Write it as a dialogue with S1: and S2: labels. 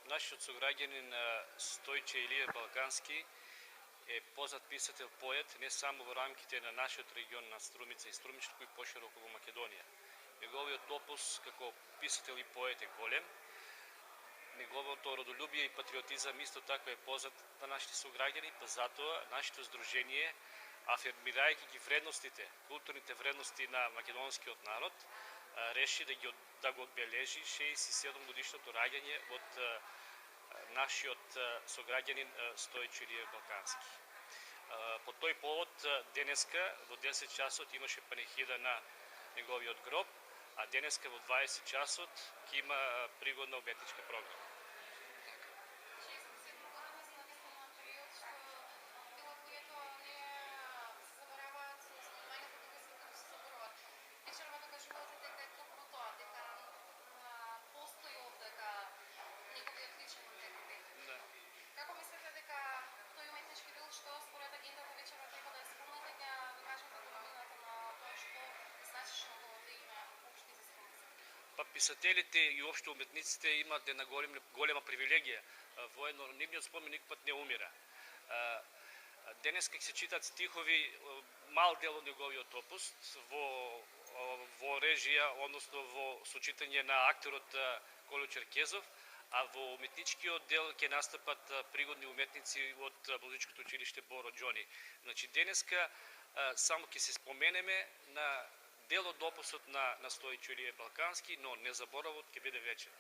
S1: Нашиот сограѓанин Стојче Илија Балкански е познат писател, поет, не само во рамките на нашиот регион на Струмица и Струмичко и пошироко во Македонија. Неговиот опус како писател и поет е голем. Неговото родолюбие и патриотизам исто така е познат на нашите сограѓани, па затоа нашето здружение, афирмирајќи ги вредностите, културните вредности на македонскиот народ, реши да го одбележи 67 годишното раѓање од нашиот сограѓанин Стојче Илија Балкански. По тој повод денеска во 10 часот имаше панихида на неговиот гроб, а денеска во 20 часот ќе има пригодна уметничка програма. Па писателите и општо уметниците имаат една голема привилегија. Военонимниот спомен никпат не умира. Денеска ќе се читат стихови, мал дел од неговиот опус во режија, односно во сочитање на актерот Колјо Черкезов, а во уметничкиот дел ќе настапат пригодни уметници од Музичкото училиште Боро Џони. Значи денеска само ќе се споменеме на дел од опусот на Стојче Илија Балкански, но незаборавот ќе биде вечен.